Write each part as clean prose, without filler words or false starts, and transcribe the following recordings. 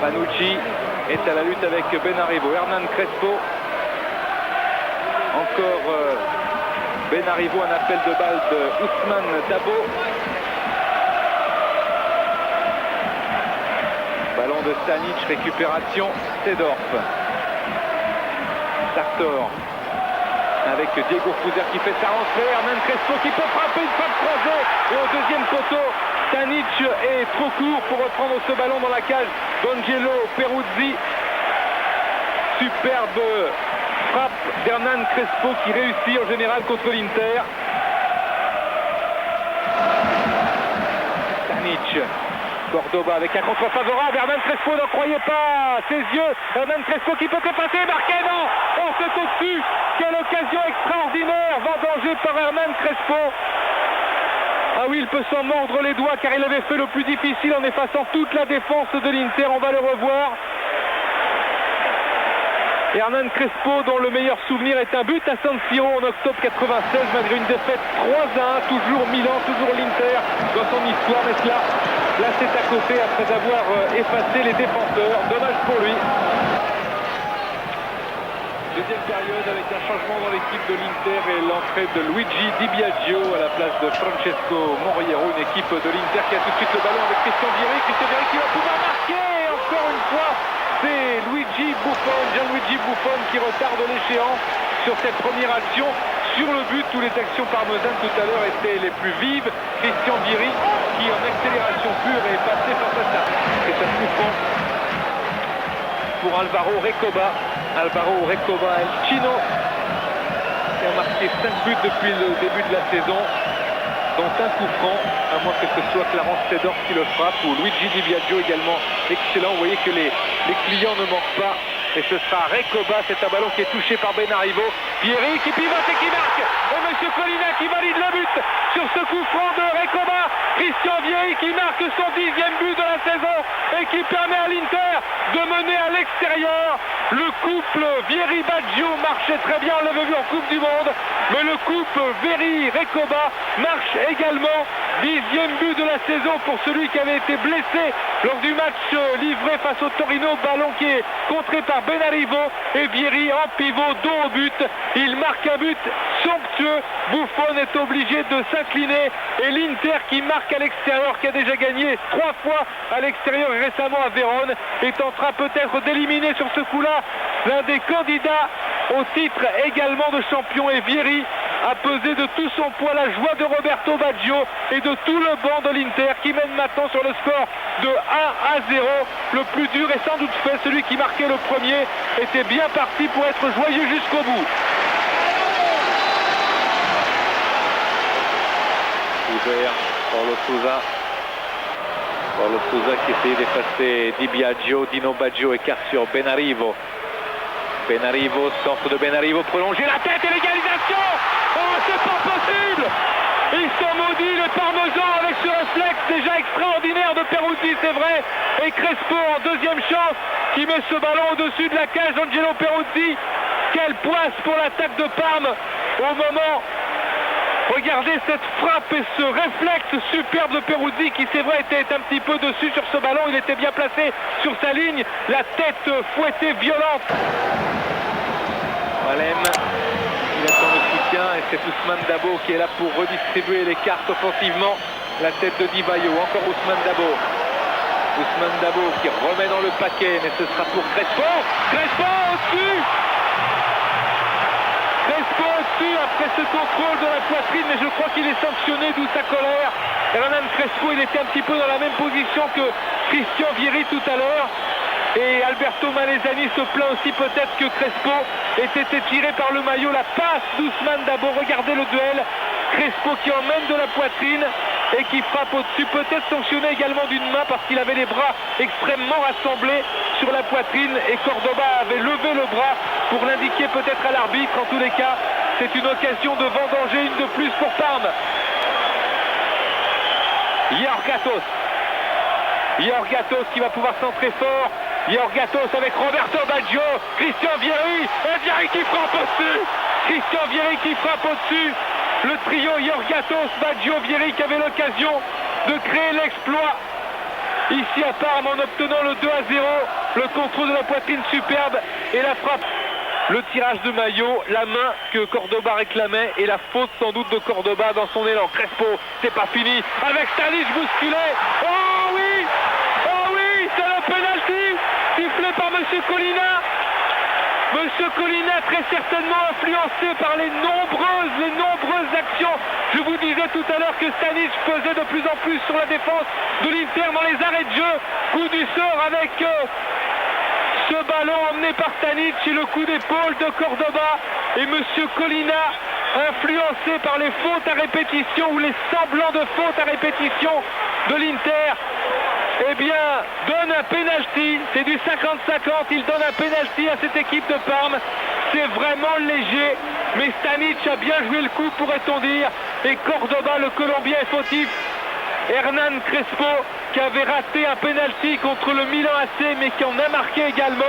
Panucci est à la lutte avec Benarivo. Hernan Crespo. Encore Benarivo, un appel de balle de Ousmane Dabo. Ballon de Stanic, récupération, Seedorf. Sartor avec Diego Fouzer qui fait sa rentrée. Hernan Crespo qui peut frapper une frappe croisée. Et au deuxième poteau, Stanic est trop court pour reprendre ce ballon dans la cage d'Angelo Peruzzi. Superbe frappe d'Hernan Crespo qui réussit en général contre l'Inter. Stanic. Cordoba avec un contre favorable. Hernan Crespo n'en croyait pas ses yeux. Hernan Crespo qui peut effacer, marqué, non. Oh, c'est au-dessus. Quelle occasion extraordinaire, vendangée par Hernan Crespo. Ah oui, il peut s'en mordre les doigts car il avait fait le plus difficile en effaçant toute la défense de l'Inter. On va le revoir. Hernan Crespo, dont le meilleur souvenir est un but à San Siro en octobre 96, malgré une défaite 3-1, toujours Milan, toujours l'Inter dans son histoire. Mais là c'est à côté après avoir effacé les défenseurs. Dommage pour lui. Deuxième période avec un changement dans l'équipe de l'Inter et l'entrée de Luigi Di Biagio à la place de Francesco Moriero. Une équipe de l'Inter qui a tout de suite le ballon avec Christian Vieri. Christian Vieri qui va pouvoir marquer encore une fois. C'est Gianluigi Buffon qui retarde l'échéance sur cette première action. Sur le but où les actions parmesanes tout à l'heure étaient les plus vives. Christian Vieri qui en accélération pure est passé face à ça. C'est un coup franc pour Alvaro Recoba. Alvaro Recoba El Chino qui a marqué 5 buts depuis le début de la saison, dont un coup franc, à moins que ce soit Clarence Seedorf qui le frappe, ou Luigi Di Biagio également excellent. Vous voyez que les clients ne manquent pas. Et ce sera Recoba, c'est un ballon qui est touché par Benarivo. Vieri qui pivote et qui marque. Et M. Colina qui valide le but sur ce coup franc de Recoba. Christian Vieri qui marque son 10e but de la saison et qui permet à l'Inter de mener à l'extérieur. Le couple Vieri-Baggio marchait très bien, on l'avait vu en Coupe du Monde. Mais le couple Vieri-Recoba marche également. 10e but de la saison pour celui qui avait été blessé lors du match livré face au Torino. Ballon qui est contré par Benarivo et Vieri en pivot, dos au but. Il marque un but somptueux. Buffon est obligé de s'incliner et l'Inter qui marque à l'extérieur, qui a déjà gagné 3 fois à l'extérieur et récemment à Vérone, est en train peut-être d'éliminer sur ce coup-là l'un des candidats au titre également de champion. Et Vieri a pesé de tout son poids la joie de Roberto Baggio et de tout le banc de l'Inter qui mène maintenant sur le score de 1-0. Le plus dur est sans doute fait. Celui qui marquait le premier était bien parti pour être joyeux jusqu'au bout. Ouvert Paulo Sousa qui essayait d'effacer Di Biagio. Dino Baggio écarte sur Benarivo. Centre de Benarivo prolongé, la tête et l'égalisation. Oh, c'est pas possible. Ils sont maudits les parmesans avec ce réflexe déjà extraordinaire de Peruzzi, c'est vrai. Et Crespo en deuxième chance qui met ce ballon au-dessus de la cage d'Angelo Peruzzi. Quelle poisse pour l'attaque de Parme au moment. Regardez cette frappe et ce réflexe superbe de Peruzzi qui c'est vrai était un petit peu dessus sur ce ballon. Il était bien placé sur sa ligne. La tête fouettée violente. Walem, il attend le soutien et c'est Ousmane Dabo qui est là pour redistribuer les cartes offensivement. La tête de Di Vaio, encore Ousmane Dabo. Ousmane Dabo qui remet dans le paquet, mais ce sera pour Crespo. Crespo au-dessus. Crespo au-dessus après ce contrôle de la poitrine, mais je crois qu'il est sanctionné, d'où sa colère. Hernan Crespo, il était un petit peu dans la même position que Christian Vieri tout à l'heure. Et Alberto Malesani se plaint aussi peut-être que Crespo ait été tiré par le maillot. La passe d'Ousmane Dabo, regardez le duel. Crespo qui emmène de la poitrine et qui frappe au-dessus, peut-être sanctionné également d'une main parce qu'il avait les bras extrêmement rassemblés sur la poitrine et Cordoba avait levé le bras pour l'indiquer peut-être à l'arbitre. En tous les cas, c'est une occasion de vendanger, une de plus pour Parme. Georgatos qui va pouvoir centrer fort. Georgatos avec Roberto Baggio, Christian Vieri, et Vieri qui frappe au-dessus. Christian Vieri qui frappe au-dessus. Le trio Georgatos, Baggio, Vieri qui avait l'occasion de créer l'exploit. ici à Parme en obtenant le 2-0. Le contrôle de la poitrine superbe et la frappe. Le tirage de maillot, la main que Cordoba réclamait et la faute sans doute de Cordoba dans son élan. Crespo, c'est pas fini avec Stanic bousculé. Oh oui, c'est le penalty sifflé par Monsieur Colina. Monsieur Colina très certainement influencé par les nombreuses actions. Je vous disais tout à l'heure que Stanic faisait de plus en plus sur la défense de l'Inter dans les arrêts de jeu. Coup du sort avec ce ballon emmené par Stanic et le coup d'épaule de Cordoba. Et Monsieur Colina, influencé par les fautes à répétition ou les semblants de fautes à répétition de l'Inter, eh bien, donne un penalty, c'est du 50-50, il donne un penalty à cette équipe de Parme. C'est vraiment léger, mais Stanic a bien joué le coup, pourrait-on dire, et Cordoba, le Colombien, est fautif. Hernan Crespo, qui avait raté un penalty contre le Milan AC, mais qui en a marqué également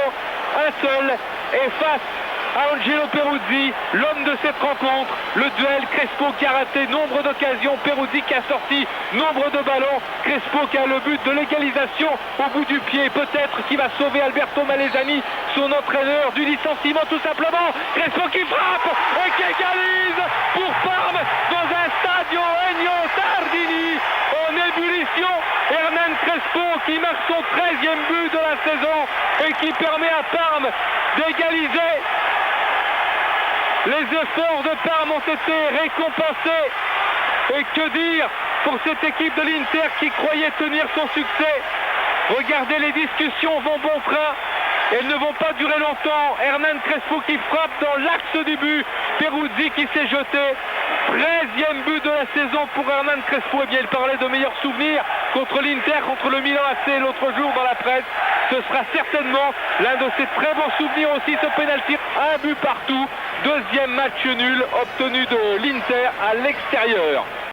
un seul, est face à Angelo Peruzzi, l'homme de cette rencontre. Le duel, Crespo qui a raté nombre d'occasions, Peruzzi qui a sorti nombre de ballons, Crespo qui a le but de l'égalisation au bout du pied, peut-être qui va sauver Alberto Malesani, son entraîneur, du licenciement tout simplement. Crespo qui frappe et qui égalise pour Parme dans un Stadio Ennio Tardini en ébullition. Hernan Crespo qui marque son 13e but de la saison et qui permet à Parme d'égaliser. Les efforts de Parme ont été récompensés. Et que dire pour cette équipe de l'Inter qui croyait tenir son succès. Regardez, les discussions vont bon train. Elles ne vont pas durer longtemps. Hernan Crespo qui frappe dans l'axe du but. Peruzzi qui s'est jeté. 13e but de la saison pour Hernan Crespo. Eh bien, il parlait de meilleurs souvenirs contre l'Inter, contre le Milan AC l'autre jour dans la presse. Ce sera certainement l'un de ses très bons souvenirs aussi, ce pénalty. Un but partout. Deuxième match nul obtenu de l'Inter à l'extérieur.